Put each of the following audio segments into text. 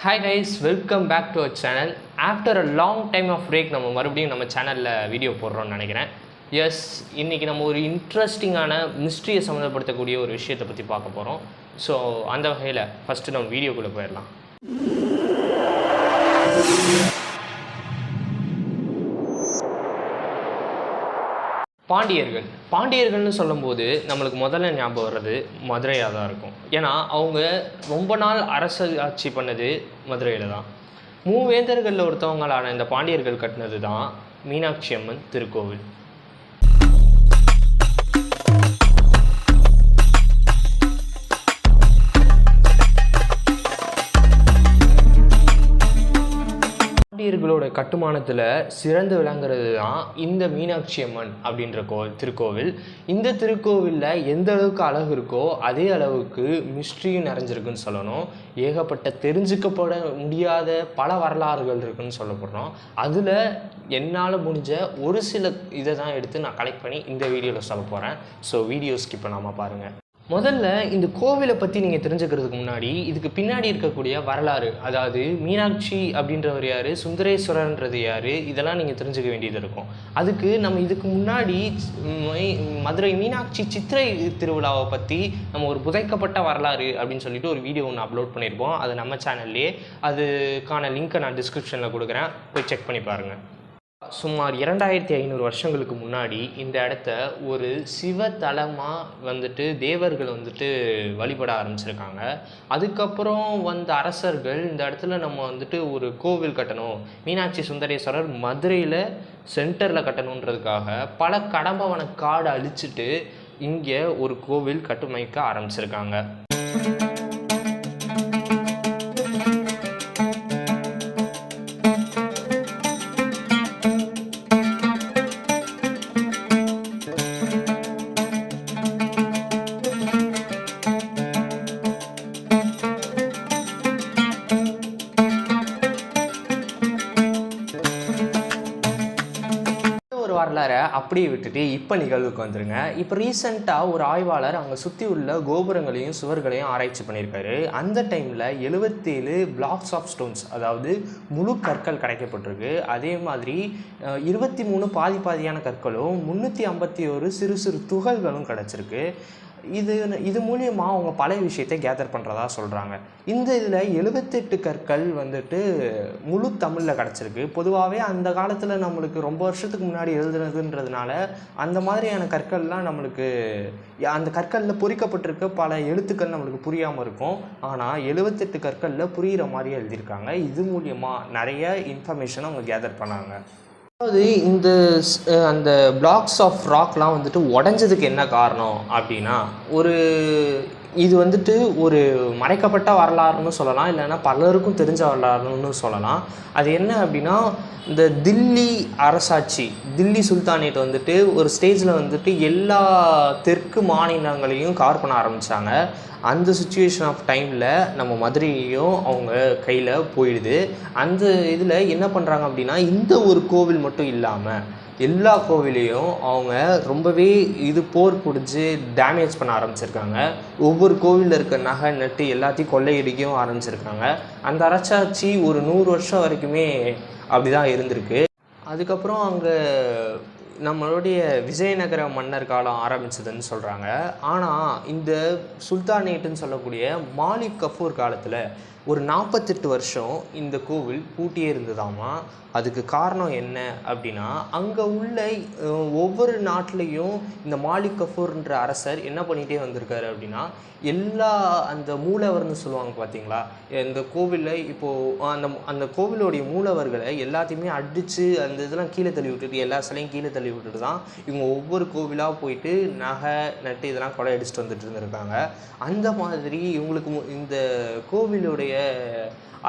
Hi guys, welcome back to our channel. After a long time of break நம்ம மறுபடியும் நம்ம சேனலில் video போடுறோம்னு நினைக்கிறேன். எஸ், இன்றைக்கி நம்ம ஒரு இன்ட்ரெஸ்டிங்கான மிஸ்ட்ரியை சம்மந்தப்படுத்தக்கூடிய ஒரு விஷயத்தை பற்றி பார்க்க போகிறோம். ஸோ அந்த வகையில் ஃபஸ்ட்டு நம்ம வீடியோக்குள்ளே போயிடலாம். பாண்டியர்கள்னு சொல்லும்போது நம்மளுக்கு முதல்ல ஞாபகம் வர்றது மதுரையாக தான் இருக்கும். ஏன்னா அவங்க ரொம்ப நாள் அரசாட்சி பண்ணது மதுரையில் தான். மூவேந்தர்களில் ஒருத்தவங்களான இந்த பாண்டியர்கள் கட்டினது தான் மீனாட்சி அம்மன் திருக்கோவில். பாண்டியர்களோட கட்டுமானத்தில் சிறந்து விளங்குறது தான் இந்த மீனாட்சி அம்மன் அப்படின்ற திருக்கோவில். இந்த திருக்கோவிலில் எந்த அளவுக்கு அழகு இருக்கோ அதே அளவுக்கு மிஸ்ட்ரியும் நிறைஞ்சிருக்குன்னு சொல்லணும். ஏகப்பட்ட தெரிஞ்சுக்கப்பட முடியாத பல வரலாறுகள் இருக்குன்னு சொல்லப்படுறோம். அதில் என்னால் முடிஞ்ச ஒரு சில இதை தான் எடுத்து நான் கலெக்ட் பண்ணி இந்த வீடியோவில் சொல்ல போகிறேன். ஸோ வீடியோ ஸ்கிப் பண்ணாமல் பாருங்கள். முதல்ல இந்த கோவிலை பற்றி நீங்கள் தெரிஞ்சுக்கிறதுக்கு முன்னாடி இதுக்கு பின்னாடி இருக்கக்கூடிய வரலாறு, அதாவது மீனாட்சி அப்படின்றவர் யார், சுந்தரேஸ்வரர்ன்றது யார், இதெல்லாம் நீங்கள் தெரிஞ்சுக்க வேண்டியது இருக்கும். அதுக்கு நம்ம இதுக்கு முன்னாடி மதுரை மீனாட்சி சித்திரை திருவிழாவை பற்றி நம்ம ஒரு புதைக்கப்பட்ட வரலாறு அப்படின்னு சொல்லிட்டு ஒரு வீடியோ ஒன்று அப்லோட் பண்ணியிருப்போம். அது நம்ம சேனல்லே, அதுக்கான லிங்க்கை நான் டிஸ்கிரிப்ஷனில் கொடுக்குறேன், போய் செக் பண்ணி பாருங்கள். சுமார் 2500 வருஷங்களுக்கு முன்னாடி இந்த இடத்த ஒரு சிவத்தலமாக தேவர்கள் வழிபட ஆரம்பிச்சிருக்காங்க. அதுக்கப்புறம் வந்த அரசர்கள் இந்த இடத்துல நம்ம ஒரு கோவில் கட்டணும், மீனாட்சி சுந்தரேஸ்வரர் மதுரையில் சென்டரில் கட்டணுன்றதுக்காக பல கடம்பவன காடு அழிச்சிட்டு இங்கே ஒரு கோவில் கட்டமைக்க ஆரம்பிச்சிருக்காங்க. வரலாறை அப்படியே விட்டுட்டு இப்போ நிகழ்வுக்கு வந்துருங்க. இப்போ ரீசெண்டாக ஒரு ஆய்வாளர் அங்கே சுற்றி உள்ள கோபுரங்களையும் சுவர்களையும் ஆராய்ச்சி பண்ணியிருக்காரு. அந்த டைமில் 77 பிளாக்ஸ் ஆஃப் ஸ்டோன்ஸ், அதாவது முழு கற்கள் கிடைக்கப்பட்டிருக்கு. அதே மாதிரி 23 பாதியான கற்களும் 351 சிறு சிறு துகள்களும் கிடச்சிருக்கு. இது மூலியமாக அவங்க பழைய விஷயத்தை கேதர் பண்ணுறதா சொல்கிறாங்க. இந்த இதில் 78 கற்கள் முழு தமிழில் கிடச்சிருக்கு. பொதுவாகவே அந்த காலத்தில் நம்மளுக்கு ரொம்ப வருஷத்துக்கு முன்னாடி எழுதுனதுன்றதுனால அந்த மாதிரியான கற்கள்லாம் நம்மளுக்கு அந்த கற்களில் பொறிக்கப்பட்டிருக்க பல எழுத்துக்கள் நம்மளுக்கு புரியாமல் இருக்கும். ஆனால் 78 கற்களில் புரிகிற மாதிரி எழுதியிருக்காங்க. இது மூலியமாக நிறைய இன்ஃபர்மேஷனை அவங்க கேதர் பண்ணாங்க. அதாவது அந்த பிளாக்ஸ் ஆஃப் ராக்லாம் உடஞ்சதுக்கு என்ன காரணம் அப்படின்னா, இது ஒரு மறைக்கப்பட்ட வரலாறுன்னு சொல்லலாம், இல்லைன்னா பலருக்கும் தெரிஞ்ச வரலாறுன்னு சொல்லலாம். அது என்ன அப்படின்னா, இந்த தில்லி அரசாட்சி, தில்லி சுல்தானேட் ஒரு ஸ்டேஜில் எல்லா தெற்கு மாநிலங்களையும் கவர் பண்ண ஆரம்பித்தாங்க. அந்த சுச்சுவேஷன் ஆஃப் டைமில் நம்ம மதுரையும் அவங்க கையில் போயிடுது. அந்த இதில் என்ன பண்ணுறாங்க அப்படின்னா, இந்த ஒரு கோவில் மட்டும் இல்லாமல் எல்லா கோவிலையும் அவங்க ரொம்பவே போர் புடிச்சு டேமேஜ் பண்ண ஆரம்பிச்சிருக்காங்க. ஒவ்வொரு கோவிலில் இருக்க நகை நட்டு எல்லாத்தையும் கொள்ளையடிக்கவும் ஆரம்பிச்சிருக்காங்க. அந்த அரசாட்சி ஒரு 100 வருஷம் வரைக்குமே அப்படி தான் இருந்திருக்கு. அதுக்கப்புறம் அங்கே நம்மளுடைய விஜயநகர மன்னர் காலம் ஆரம்பிச்சதுன்னு சொல்கிறாங்க. ஆனால் இந்த சுல்தானேட்டுன்னு சொல்லக்கூடிய மாலிக் கஃபூர் காலத்தில் ஒரு 48 வருஷம் இந்த கோவில் பூட்டியே இருந்ததாமா. அதுக்கு காரணம் என்ன அப்படின்னா, அங்கே உள்ள ஒவ்வொரு நாட்டிலையும் இந்த மாலிக் கஃபூர்ன்ற அரசர் என்ன பண்ணிகிட்டே வந்திருக்காரு அப்படின்னா, எல்லா அந்த மூலவர்னு சொல்லுவாங்க பார்த்தீங்களா, இந்த கோவிலில் இப்போது அந்த கோவிலோடைய மூலவர்களை எல்லாத்தையுமே அடித்து அந்த இதெல்லாம் கீழே தள்ளி விட்டுட்டு, எல்லா சிலையும் கீழே தள்ளி விட்டுட்டு தான் இவங்க ஒவ்வொரு கோவிலாக போயிட்டு நகை நட்டு இதெல்லாம் கொலை அடிச்சுட்டு வந்துட்டு இருந்திருக்காங்க. அந்த மாதிரி இவங்களுக்கு இந்த கோவிலுடைய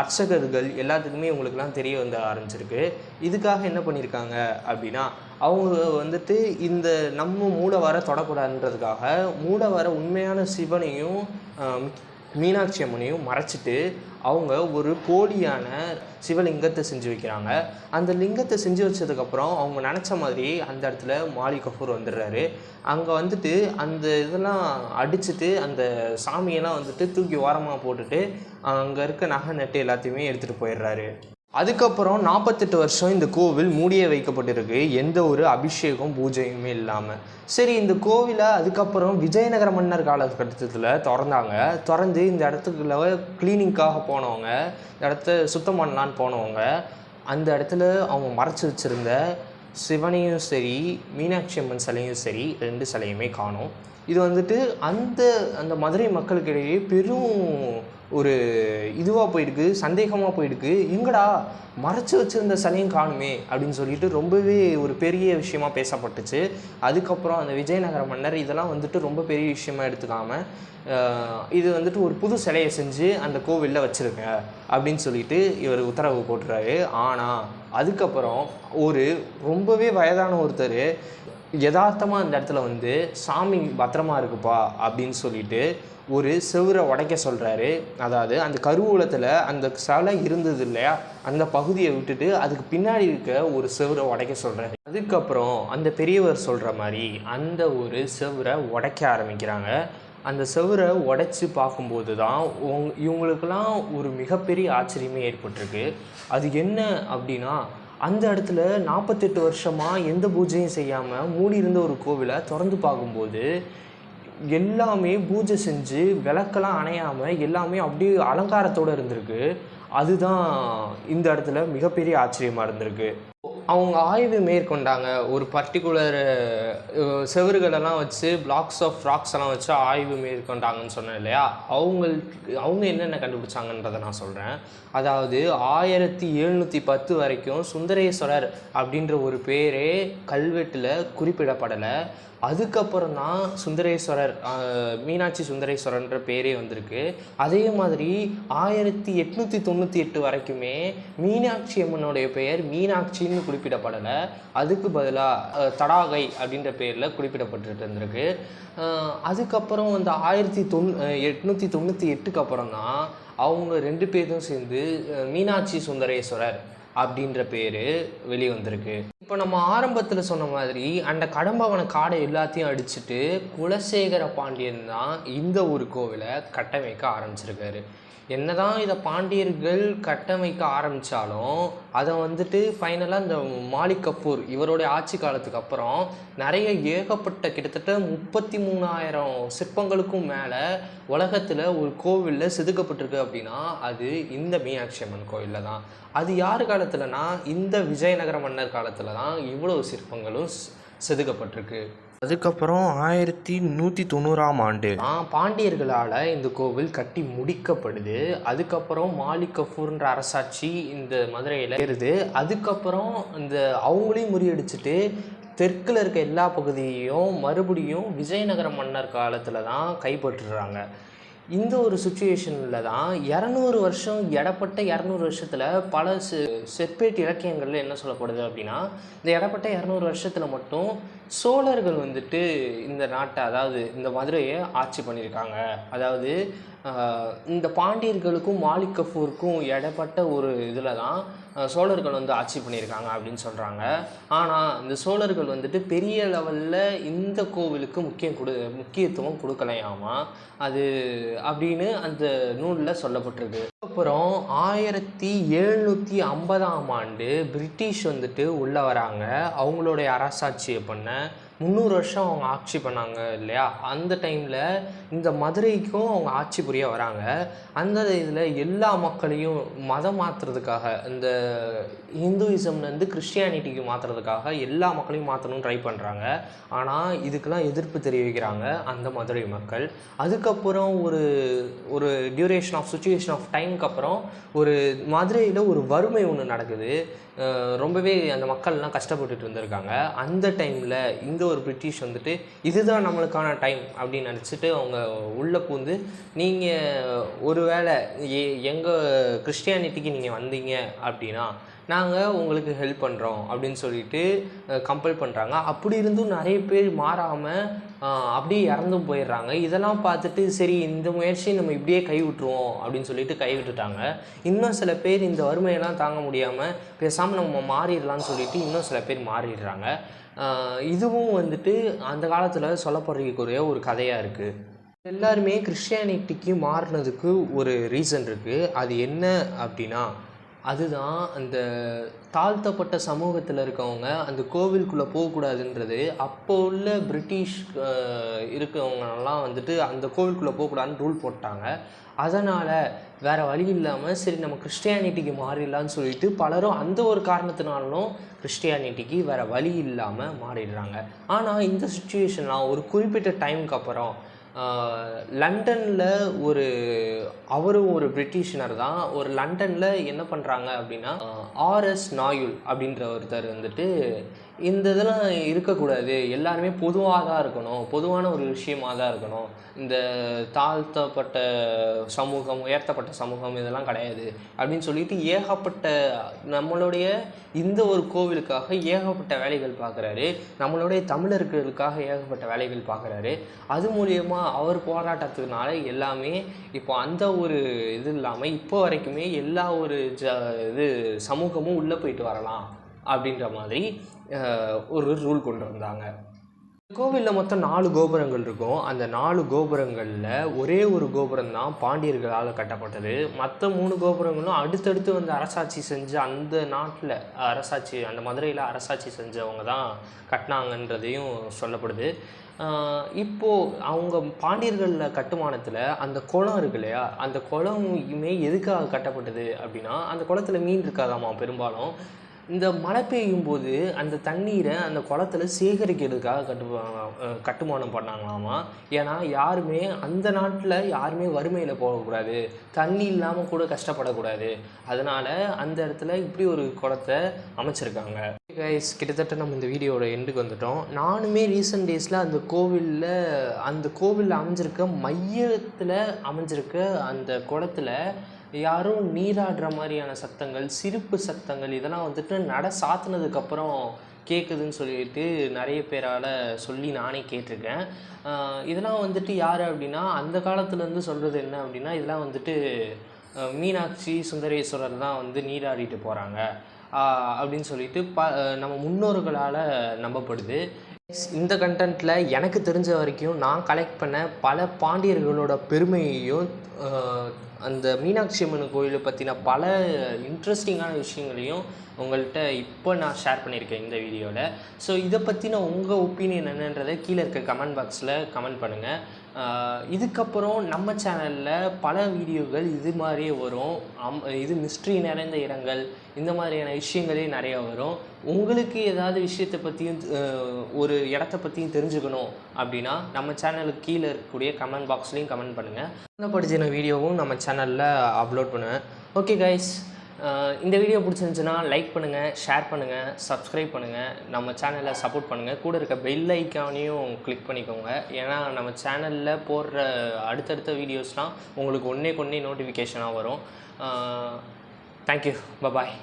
அர்ச்சகர்கள் எல்லாத்துக்குமே இவங்களுக்கெல்லாம் தெரிய வந்து ஆரம்பிச்சிருக்கு. இதுக்காக என்ன பண்ணியிருக்காங்க அப்படின்னா, அவங்க இந்த நம்ம மூலவரை தொடக்கூடாதுன்றதுக்காக மூலவரை உண்மையான சிவனையும் மீனாட்சி அம்மனையும் மறைச்சிட்டு அவங்க ஒரு போலியான சிவலிங்கத்தை செஞ்சு வைக்கிறாங்க. அந்த லிங்கத்தை செஞ்சு வச்சதுக்கப்புறம் அவங்க நினச்ச மாதிரி அந்த இடத்துல மாலிக் கஃபூர் வந்துடுறாரு. அங்கே வந்துட்டு அந்த இதெல்லாம் அடிச்சுட்டு அந்த சாமியெல்லாம் வந்துட்டு தூக்கி ஓரமாக போட்டுட்டு அங்கே இருக்க நகை நட்டு எல்லாத்தையுமே எடுத்துகிட்டு போயிடுறாரு. அதுக்கப்புறம் 48 வருஷம் இந்த கோவில் மூடியே வைக்கப்பட்டிருக்கு, எந்த ஒரு அபிஷேகம் பூஜையுமே இல்லாமல். சரி, இந்த கோவிலை அதுக்கப்புறம் விஜயநகர மன்னர் காலகட்டத்தில் திறந்து இந்த இடத்துக்குள்ள கிளீனிங்காக போனவங்க, இடத்த சுத்தம் பண்ணலான்னு போனவங்க, அந்த இடத்துல அவங்க மறைச்சி வச்சுருந்த சிவனையும் சரி மீனாட்சி அம்மன் சிலையும் சரி 2 சிலையுமே காணும். இது வந்துட்டு அந்த அந்த மதுரை மக்களுக்கிடையே பெரும் ஒரு இதுவாக போயிருக்கு, சந்தேகமாக போயிருக்கு. எங்கடா மறைச்சி வச்சுருந்த சிலையும் காணுமே அப்படின்னு சொல்லிட்டு ரொம்பவே ஒரு பெரிய விஷயமா பேசப்பட்டுச்சு. அதுக்கப்புறம் அந்த விஜயநகர மன்னர் இதெல்லாம் வந்துட்டு ரொம்ப பெரிய விஷயமா எடுத்துக்காமல் இது வந்துட்டு ஒரு புது சிலையை செஞ்சு அந்த கோவிலில் வச்சுருங்க அப்படின்னு சொல்லிட்டு இவர் உத்தரவு போட்டுறாரு. ஆனால் அதுக்கப்புறம் ஒரு ரொம்பவே வயதான ஒருத்தர் யதார்த்தமாக அந்த இடத்துல வந்து சாமி பத்திரமா இருக்குப்பா அப்படின்னு சொல்லிட்டு ஒரு செவுரை உடைக்க சொல்கிறாரு. அதாவது அந்த கருவூலத்தில் அந்த சிலை இருந்தது இல்லையா, அந்த பகுதியை விட்டுட்டு அதுக்கு பின்னாடி இருக்க ஒரு செவுரை உடைக்க சொல்கிறாரு. அதுக்கப்புறம் அந்த பெரியவர் சொல்கிற மாதிரி அந்த ஒரு செவுரை உடைக்க ஆரம்பிக்கிறாங்க. அந்த செவுரை உடைச்சி பார்க்கும்போது தான் இவங்களுக்கெல்லாம் ஒரு மிகப்பெரிய ஆச்சரியமே ஏற்பட்டிருக்கு. அது என்ன அப்படின்னா, அந்த இடத்துல 48 வருஷமாக எந்த பூஜையும் செய்யாமல் மூடி இருந்த ஒரு கோவிலை திறந்து பார்க்கும்போது எல்லாமே பூஜை செஞ்சு விளக்கெல்லாம் அணையாமல் எல்லாமே அப்படியே அலங்காரத்தோடு இருந்திருக்கு. அதுதான் இந்த இடத்துல மிகப்பெரிய ஆச்சரியமாக இருந்திருக்கு. அவங்க ஆய்வு மேற்கொண்டாங்க. ஒரு பர்டிகுலர் செவறுகளெல்லாம் வச்சு பிளாக்ஸ் ஆஃப் ராக்ஸ் எல்லாம் வச்சு ஆய்வு மேற்கொண்டாங்கன்னு சொன்னேன் இல்லையா, அவங்க என்னென்ன கண்டுபிடிச்சாங்கன்றதை நான் சொல்கிறேன். அதாவது 1710 வரைக்கும் சுந்தரேஸ்வரர் அப்படின்ற ஒரு பேரே கல்வெட்டில் குறிப்பிடப்படலை. அதுக்கப்புறம் தான் சுந்தரேஸ்வரர், மீனாட்சி சுந்தரேஸ்வரர்ன்ற பேரே வந்திருக்கு. அதே மாதிரி 1898 வரைக்குமே மீனாட்சி அம்மனுடைய பெயர் மீனாட்சின்னு குறிப்பிடப்படலை. அதுக்கு பதிலாக தடாகை அப்படின்ற பேரில் குறிப்பிடப்பட்டு இருந்திருக்கு. அதுக்கப்புறம் வந்து 1898க்கு அப்புறம் தான் அவங்க 2 பேரும் சேர்ந்து மீனாட்சி சுந்தரேஸ்வரர் அப்படின்ற பேர் வெளியே வந்திருக்கு. இப்போ நம்ம ஆரம்பத்தில் சொன்ன மாதிரி அந்த கடம்பவன காடை எல்லாத்தையும் அடிச்சுட்டு குலசேகர பாண்டியன் தான் இந்த ஒரு கோவிலை கட்டமைக்க ஆரம்பிச்சிருக்காரு. என்னதான் இதை பாண்டியர்கள் கட்டமைக்க ஆரம்பித்தாலும் அதை வந்துட்டு ஃபைனலாக இந்த மாலிக் கஃபூர் இவருடைய ஆட்சி காலத்துக்கு அப்புறம் நிறைய ஏகப்பட்ட கிட்டத்தட்ட 33,000 சிற்பங்களுக்கும் மேலே உலகத்தில் ஒரு கோவிலில் செதுக்கப்பட்டிருக்கு. அப்படின்னா அது இந்த மீனாட்சி அம்மன் கோவிலில் தான். அது யார் காலத்தில்னா இந்த விஜயநகர மன்னர் காலத்தில் தான் இவ்வளோ சிற்பங்களும் செதுக்கப்பட்டிருக்கு. அதுக்கப்புறம் 1190ஆம் ஆண்டு பாண்டியர்களால் இந்த கோவில் கட்டி முடிக்கப்படுது. அதுக்கப்புறம் மாலிக் கஃபூர்ன்ற அரசாட்சி இந்த மதுரையில் ஏறுது. அதுக்கப்புறம் இந்த அவங்களையும் முறியடிச்சிட்டு தெற்கில் இருக்க எல்லா பகுதியையும் மறுபடியும் விஜயநகர மன்னர் காலத்தில் தான் கைப்பற்றுறாங்க. இந்த ஒரு சுச்சுவேஷனில் தான் 200 வருஷம் இடப்பட்ட 200 வருஷத்தில் பல செப்பேட்டு இலக்கியங்களில் என்ன சொல்லப்படுது அப்படின்னா, இந்த இடப்பட்ட 200 வருஷத்தில் மட்டும் சோழர்கள் வந்துட்டு இந்த நாட்டை, அதாவது இந்த மதுரையை ஆட்சி பண்ணியிருக்காங்க. அதாவது இந்த பாண்டியர்களுக்கும் மாலிக் கஃபூருக்கும் இடப்பட்ட ஒரு இதில் தான் சோழர்கள் வந்து ஆட்சி பண்ணியிருக்காங்க அப்படின்னு சொல்கிறாங்க. ஆனால் இந்த சோழர்கள் வந்துட்டு பெரிய லெவலில் இந்த கோவிலுக்கு முக்கியத்துவம் கொடுக்கலையாமா அது அப்படின்னு அந்த நூலில் சொல்லப்பட்டிருக்கு. அப்புறம் 1750ஆம் ஆண்டு பிரிட்டிஷ் வந்துட்டு உள்ளே வராங்க. அவங்களுடைய அரசாட்சியை பண்ண 300 வருஷம் அவங்க ஆட்சி பண்ணாங்க இல்லையா, அந்த டைமில் இந்த மதுரைக்கும் அவங்க ஆட்சி புரிய வராங்க. அந்த இதில் எல்லா மக்களையும் மதம் மாற்றுறதுக்காக, இந்த ஹிந்துயிசம்லேருந்து கிறிஸ்டியானிட்டிக்கு மாற்றுறதுக்காக எல்லா மக்களையும் மாற்றணும்னு ட்ரை பண்ணுறாங்க. ஆனால் இதுக்கெல்லாம் எதிர்ப்பு தெரிவிக்கிறாங்க அந்த மதுரை மக்கள். அதுக்கப்புறம் ஒரு டியூரேஷன் ஆஃப் சுச்சுவேஷன் ஆஃப் டைமுக்கு அப்புறம் ஒரு மதுரையில் ஒரு வறுமை ஒன்று நடக்குது. ரொம்பவே அந்த மக்கள்லாம் கஷ்டப்பட்டுட்டு இருந்திருக்காங்க. அந்த டைமில் இந்த ஒரு பிரிட்டிஷ் வந்துட்டு இதுதான் நம்மளுக்கான டைம் அப்படின்னு நினச்சிட்டு அவங்க உள்ளே பூந்து, நீங்கள் ஒரு வேளை எங்கள் கிறிஸ்டியானிட்டிக்கு நீங்கள் வந்தீங்க அப்படின்னா நாங்கள் உங்களுக்கு ஹெல்ப் பண்ணுறோம் அப்படின்னு சொல்லிட்டு கம்பல் பண்ணுறாங்க. அப்படி இருந்தும் நிறைய பேர் மாறாமல் அப்படியே இறந்தும் போயிடுறாங்க. இதெல்லாம் பார்த்துட்டு சரி இந்த முயற்சியை நம்ம இப்படியே கைவிட்டுருவோம் அப்படின்னு சொல்லிட்டு கைவிட்டுட்டாங்க. இன்னும் சில பேர் இந்த வறுமையெல்லாம் தாங்க முடியாமல் பேசாமல் நம்ம மாறிடலான்னு சொல்லிட்டு இன்னும் சில பேர் மாறிடுறாங்க. இதுவும் வந்துட்டு அந்த காலத்தில் சொல்லப்படுறதுக்குரிய ஒரு கதையாக இருக்குது. எல்லாருமே கிறிஸ்டியானிட்டிக்கு மாறினதுக்கு ஒரு ரீசன் இருக்குது. அது என்ன அப்படின்னா, அதுதான் அந்த தாழ்த்தப்பட்ட சமூகத்தில் இருக்கவங்க அந்த கோவிலுக்குள்ளே போகக்கூடாதுன்றது. அப்போ உள்ள பிரிட்டிஷ் இருக்கவங்கலாம் வந்துட்டு அந்த கோவிலுக்குள்ளே போகக்கூடாதுன்னு ரூல் போட்டாங்க. அதனால் வேறு வழி இல்லாமல் சரி நம்ம கிறிஸ்டியானிட்டிக்கு மாறிடலான்னு சொல்லிட்டு பலரும் அந்த ஒரு காரணத்தினாலும் கிறிஸ்டியானிட்டிக்கு வேறு வழி இல்லாமல் மாறிடுறாங்க. ஆனால் இந்த சுச்சுவேஷன்லாம் ஒரு குறிப்பிட்ட டைமுக்கு அப்புறம் லண்டனில் அவரும் ஒரு பிரிட்டிஷனர் தான். ஒரு லண்டனில் என்ன பண்ணுறாங்க அப்படின்னா, ஆர்எஸ் நாயுல் அப்படின்ற ஒருத்தர் வந்துட்டு இந்த இதெல்லாம் இருக்கக்கூடாது, எல்லாருமே பொதுவாக தான் இருக்கணும், பொதுவான ஒரு விஷயமாக தான் இருக்கணும், இந்த தாழ்த்தப்பட்ட சமூகம் உயர்த்தப்பட்ட சமூகம் இதெல்லாம் கிடையாது அப்படின்னு சொல்லிட்டு ஏகப்பட்ட நம்மளுடைய இந்த ஒரு கோவிலுக்காக ஏகப்பட்ட வேலைகள் பார்க்குறாரு. நம்மளுடைய தமிழர்களுக்காக ஏகப்பட்ட வேலைகள் பார்க்குறாரு. அது மூலியமாக அவர் போராட்டத்தினால எல்லாமே இப்போ அந்த ஒரு இது இல்லாமல் இப்போ வரைக்குமே எல்லா ஒரு சமூகமும் உள்ளே போயிட்டு வரலாம் அப்படின்ற மாதிரி ஒரு ரூல் கொண்டு வந்தாங்க. கோவிலில் மொத்தம் 4 கோபுரங்கள் இருக்கும். அந்த 4 கோபுரங்களில் ஒரே ஒரு கோபுரம் தான் பாண்டியர்களால் கட்டப்பட்டது. மற்ற 3 கோபுரங்களும் அடுத்தடுத்து வந்து அரசாட்சி செஞ்ச அந்த நாட்டில் அந்த மதுரையில் அரசாட்சி செஞ்சவங்க தான் கட்டினாங்கன்றதையும் சொல்லப்படுது. இப்போது அவங்க பாண்டியர்களில் கட்டுமானத்தில் அந்த குளம் இருக்கு இல்லையா, அந்த குளமுமே எதுக்காக கட்டப்பட்டது அப்படின்னா, அந்த குளத்தில் மீன் இருக்காதாமா பெரும்பாலும். இந்த மழை பெய்யும் போது அந்த தண்ணீரை அந்த குளத்துல சேகரிக்கிறதுக்காக கட்டுமானம் பண்ணாங்களாமா. ஏன்னா யாருமே அந்த நாட்டில் யாருமே வறுமையில் போகக்கூடாது, தண்ணி இல்லாமல் கூட கஷ்டப்படக்கூடாது. அதனால் அந்த இடத்துல இப்படி ஒரு குளத்தை அமைச்சிருக்காங்க. கைஸ், கிட்டத்தட்ட நம்ம இந்த வீடியோட எண்டுக்கு வந்துட்டோம். நானுமே ரீசெண்ட் டேஸில் அந்த கோவிலில் அமைஞ்சிருக்க மையத்தில் அமைஞ்சிருக்க அந்த குளத்துல யாரும் நீராடுற மாதிரியான சத்தங்கள், சிரிப்பு சத்தங்கள் இதெல்லாம் வந்துட்டு நட சாத்தினதுக்கப்புறம் கேட்குதுன்னு சொல்லிட்டு நிறைய பேரால் சொல்லி நானே கேட்டிருக்கேன். இதெல்லாம் வந்துட்டு யார் அப்படின்னா, அந்த காலத்துலேருந்து சொல்கிறது என்ன அப்படின்னா, இதெல்லாம் வந்துட்டு மீனாட்சி சுந்தரேஸ்வரர் தான் வந்து நீராடிட்டு போகிறாங்க அப்படின்னு சொல்லிட்டு நம்ம முன்னோர்களால் நம்பப்படுது. இந்த கண்டென்ட்டில் எனக்கு தெரிஞ்ச வரைக்கும் நான் கலெக்ட் பண்ண பல பாண்டியர்களோட பெருமையையும் அந்த மீனாட்சி அம்மன் கோயிலை பற்றின பல இன்ட்ரெஸ்டிங்கான விஷயங்களையும் உங்கள்கிட்ட இப்போ நான் ஷேர் பண்ணியிருக்கேன் இந்த வீடியோவில். ஸோ இதை பற்றின உங்கள் ஒப்பீனியன் என்னன்றதை கீழே இருக்க கமெண்ட் பாக்ஸில் கமெண்ட் பண்ணுங்கள். இதுக்கப்புறம் நம்ம சேனலில் பல வீடியோகள் இது மாதிரியே வரும். இது மிஸ்ட்ரி நிறைந்த இடங்கள், இந்த மாதிரியான விஷயங்களே நிறையா வரும். உங்களுக்கு ஏதாவது விஷயத்தை பற்றியும் ஒரு இடத்த பற்றியும் தெரிஞ்சுக்கணும் அப்படின்னா நம்ம சேனலுக்கு கீழே இருக்கக்கூடிய கமெண்ட் பாக்ஸ்லேயும் கமெண்ட் பண்ணுங்கள். படிச்சின வீடியோவும் நம்ம சேனலில் அப்லோட் பண்ணுவேன். ஓகே கைஸ், இந்த வீடியோ பிடிச்சிருந்துச்சுன்னா லைக் பண்ணுங்கள், ஷேர் பண்ணுங்கள், சப்ஸ்கிரைப் பண்ணுங்கள், நம்ம சேனலை சப்போர்ட் பண்ணுங்கள். கூட இருக்க பெல் ஐக்கானையும் கிளிக் பண்ணிக்கோங்க. ஏன்னா நம்ம சேனலில் போடுற அடுத்தடுத்த வீடியோஸ்லாம் உங்களுக்கு ஒன்றே நோட்டிஃபிகேஷனாக வரும். Thank you, bye bye.